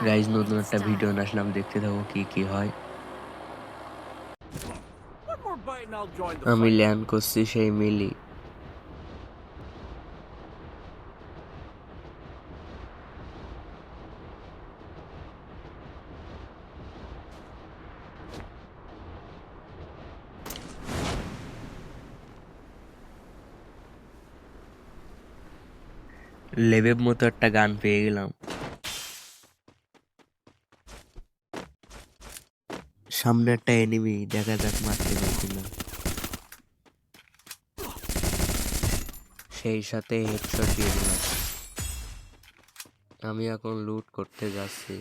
Guys নতুন একটা video নিয়ে আসলাম, দেখতে থাকো কি কি হয়। One more bite and I'll join the আমি fight. ল্যান্ড করছি সেই মিলি। লেবেব মতো একটা গান পেয়ে গেলাম। সামনে একটা এনিমি, দেখা যাক মারতে পারছি না। সেই সাথে হেডশট দিয়ে দিলাম। আমি এখন লুট করতে যাচ্ছি,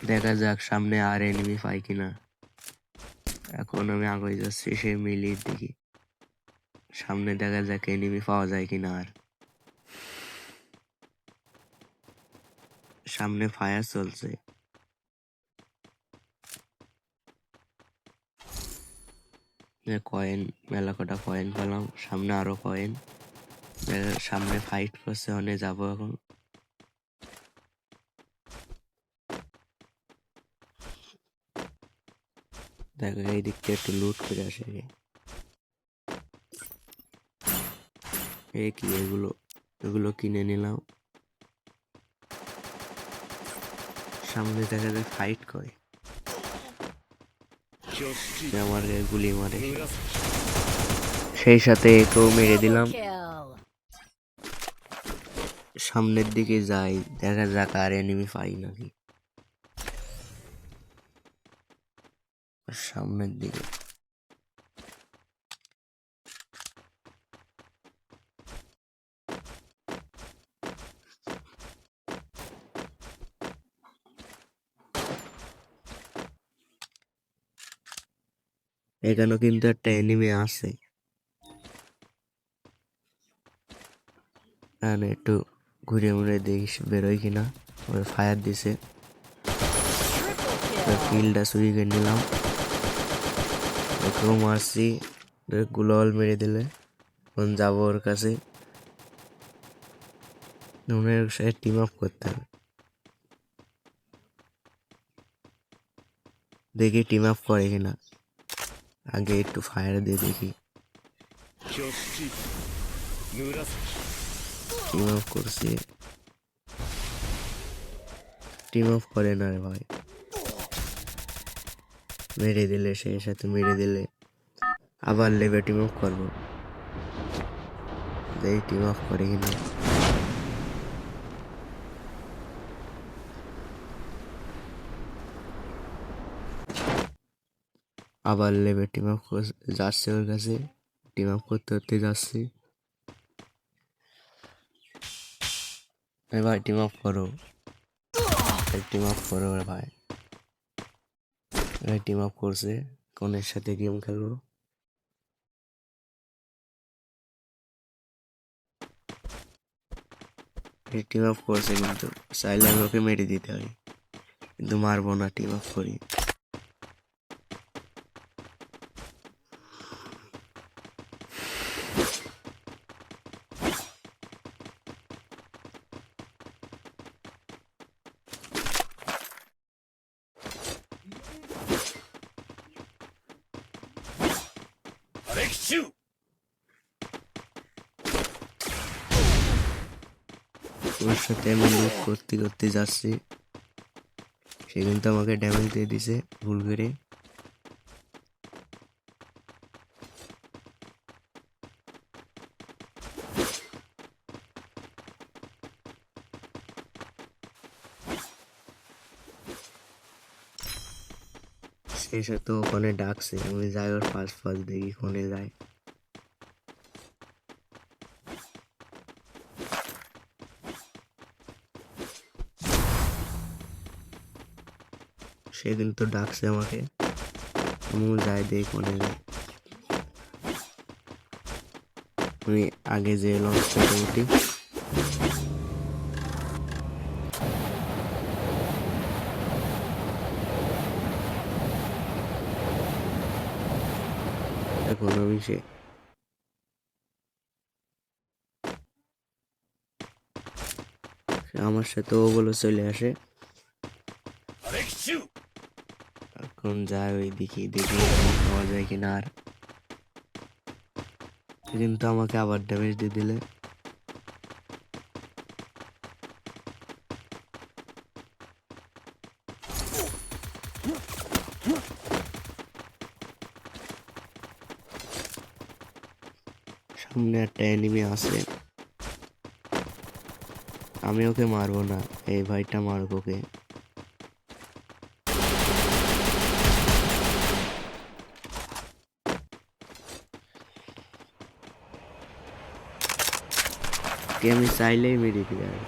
দেখা যাক সামনে আর এনিমি পাই কিনা। এখন আমি আগে যাচ্ছি সেই মিলির দিকে, সামনে দেখা যাক এনিমি পাওয়া যায় কিনা। আর সামনে ফায়ার চলছে, কয়েন মেলা কটা কয়েন পেলাম, সামনে আরো কয়েন। সামনে ফাইট করছে, অনেক যাবো এখন। দেখো এই দিক থেকে একটু লুট করে আসে। এই কি এগুলো, এগুলো কিনে নিলাম। সামনে দেখা যায় ফাইট করে, আমার গায়ে গুলি মারে, সেই সাথে একেও মেরে দিলাম। সামনের দিকে যাই, দেখা যাক আর এনিমি পাই নাকি। সামনের দিকে এখানেও কিন্তু একটা এনিমি আছে। এখানে একটু ঘুরে মুড়ে দেখি বেরোয় কিনা। ওর ফায়ার দিছে, কিলটা চুরি করে নিলাম। ওকেও মারছি, গুলোল মেরে দিলে। এখন যাবো ওর কাছে, ওর সাথে টিম আপ করতে হবে। দেখি টিম আপ করে কিনা, আগে একটু ফায়ার দিয়ে দেখি। টিম আপ করছি, টিম আপ করে না রে ভাই, মেরে দিলে, সেই সাথে মেরে দিলে। আবার লেবে টিম আপ করবো, দেখি টিম আপ করে কিনা। আবার লেবে টিম আপ যাচ্ছে ওর কাছে, টিম আপ করতে করতে যাচ্ছি। ভাই টিম আপ করো, টিম আপ করো ভাই। টিম আপ করছে, কোনের সাথে গেম খেলবো। টিম আপ করছে, কিন্তু চাইলে আমি ওকে মেরে দিতে পারি, কিন্তু মারবো না, টিম আপ করি। ওর সাথে আমি লুট করতে করতে যাচ্ছি, সে কিন্তু আমাকে ড্যামেজ দিয়ে দিছে ভুল করে। সেই সাথে ওখানে ডাকছে, আমি যাই ওর পাশ পাশ দেখি কোনে যায়। সে কিন্তু ডাকছে আমাকে, আমিও যাই দেখি কোনে যায়। আমি আগে যে লঞ্চ প্যাডে উঠি, এখন আমি আমার সাথে ওগুলো চলে আসে। এখন যায় ওই দেখি দেখি পাওয়া যায় কিনা। আর কিন্তু আমাকে আবার ড্যামেজ দিয়ে দিলে। সামনে একটা এনিমি আছে, আমি ওকে মারবো না, এই ভাইটা মারবো ওকে। আমি চাইলেই মেরে দিই আর,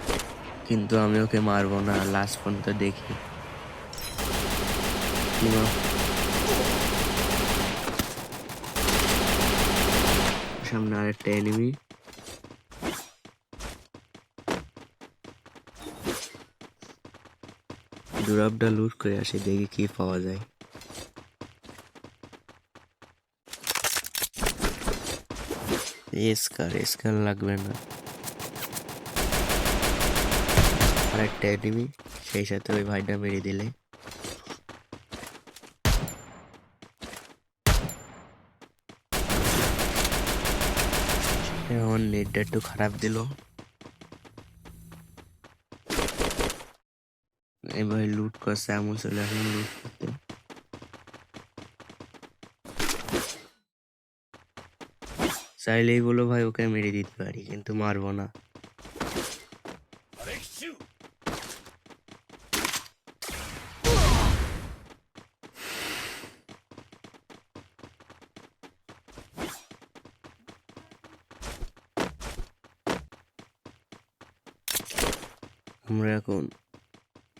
কিন্তু আমি ওকে মারবো না, লাস্ট পর্যন্ত দেখি। সামনে আরেকটা এনিমি। ড্রপটা লুট করে আসি, দেখি কি পাওয়া যায়। স্কার লাগবে না। আরেকটা এনিমি, সেই সাথে ওই ভাইটা মেরে দিলে। আমার নেটটা একটু খারাপ দিল। এবার লুট করছে, এমন চলে আসলাম লুট করতে। চাইলেই বলো ভাই ওকে মেরে দিতে পারি, কিন্তু মারবো না। আমরা এখন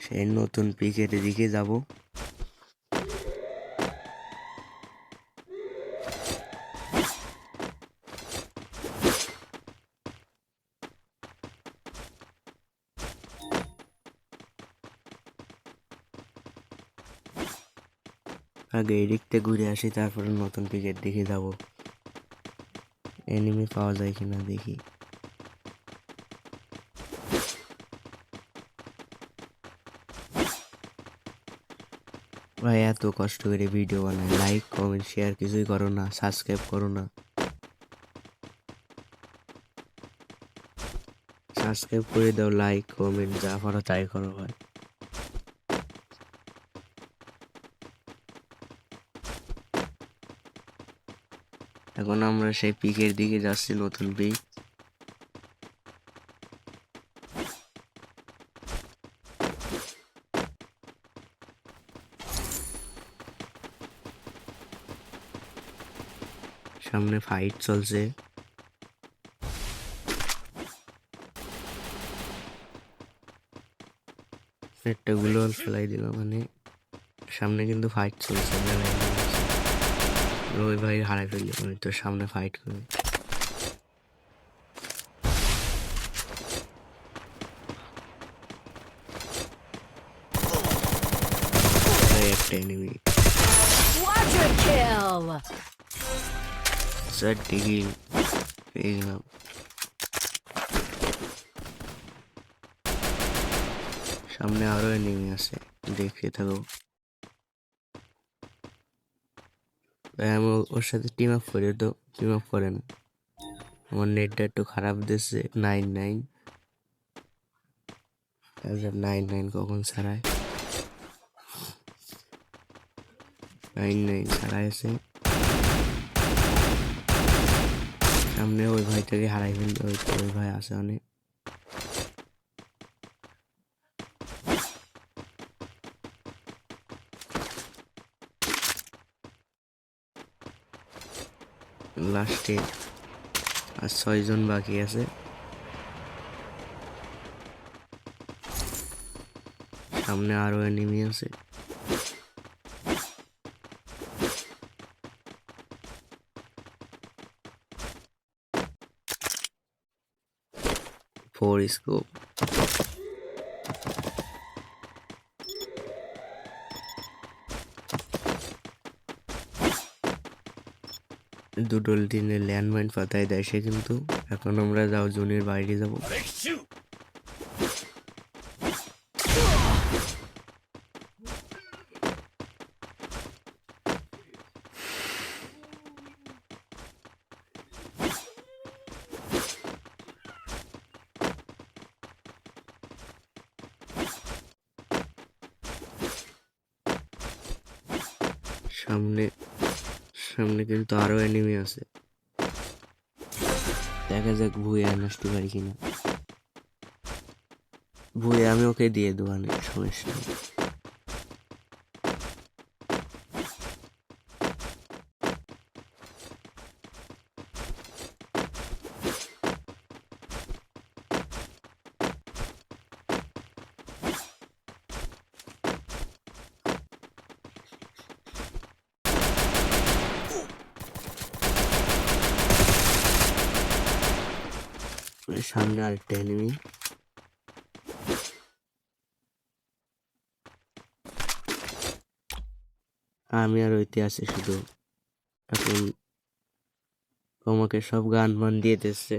সেই নতুন পিকের দিকে যাব। আগে এদিকতে ঘুরে আসি, তারপরে নতুন পিকের দিকে যাব। এনিমি পাওয়া যায় কিনা দেখি। ভাই এত কষ্ট করে ভিডিও বানায়, লাইক কমেন্ট শেয়ার কিছুই করো না, সাবস্ক্রাইব করো না। সাবস্ক্রাইব করে দাও, লাইক কমেন্ট যা করো তাই করো ভাই। এখন আমরা সেই পিকের দিকে যাচ্ছি, নতুন পিক। সামনে ফাইট চলছে। একটা গ্লোয়াল ফেলাই দিল, মানে সামনে কিন্তু ফাইট চলছে। ওই ভাই হারাই ফেললি, মানে তোর সামনে ফাইট করবে। একটা এনিমি Quadra kill! স্যার ডিগি পেয়ে গেলাম। সামনে আরো এনিমি আছে, দেখতে থাকো। আমি ওর সাথে টিম আপ করি, তো টিম আপ করেন। আমার নেটটা একটু খারাপ দিচ্ছে। 99 কখন ছাড়ায়? 99 ছাড়াই আছে। সামনে ওই ভাইটাকে হারাই ফেলতে, ওই ভাই আছে অনেক। লাস্টে আর 6 জন বাকি আছে। সামনে আরো এনিমি আছে। Four scope. দুটো দিনে ল্যান্ডমাইন পাতায় দেয় সে, কিন্তু এখন আমরা যাও জোনের বাইরে যাব। সামনে সামনে কিন্তু আরো এনিমি আছে, দেখা যাক ভুয়ে আসতে পারি কিনা। ভুয়ে আমি ওকে দিয়ে দেবো, অনেক সমস্যা নেই। ওই সামনে আরেকটা এনিমি। আমি আর ওইতে আছি শুধু। এখন তোমাকে সব গান মান দিয়ে দিয়েছে,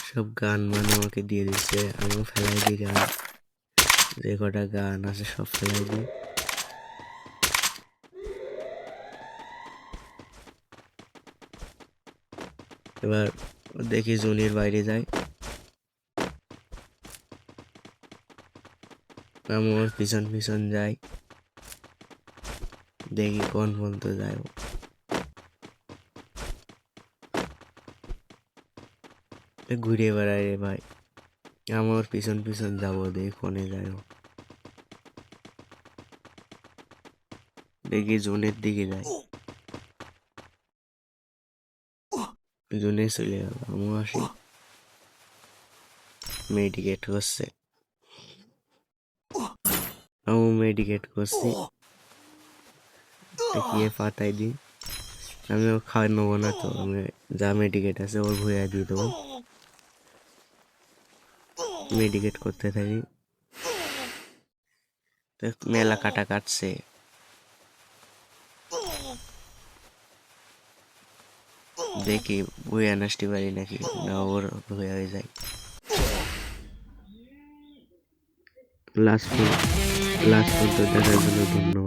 সব গান মান আমাকে দিয়ে দিচ্ছে। আমিও ফেলাই দিই গান, যে কটা গান আছে সব ফেলাই দিই। এবার দেখি জোনের বাইরে যাই, আমি ওর পিছন পিছন যাই, দেখি কোন পর্যন্ত যায় ও। ঘুরে বেড়ায় রে ভাই, আমার পিছন পিছন যাবো, দেখি কোনে যায় ও। দেখি জোনের দিকে যায়, জোনে চলে গেল। আমিও আসি, মেডিকেট করছে, আমি মেডিকেট করছি, দেখিয়ে পাতাই দিই। আমি ও খাওয়া নেবো না তো, আমি যা মেডিকেট আছে ওর ভুয়া দিয়ে দেবো। মেডিকেট করতে থাকি, মেলা কাটা কাটছে। দেখি ভুয়া নাচতে পারি নাকি না, ওর ভুয়া হয়ে যায়। লাস্ট পর্যন্ত দেখার জন্য ধন্যবাদ।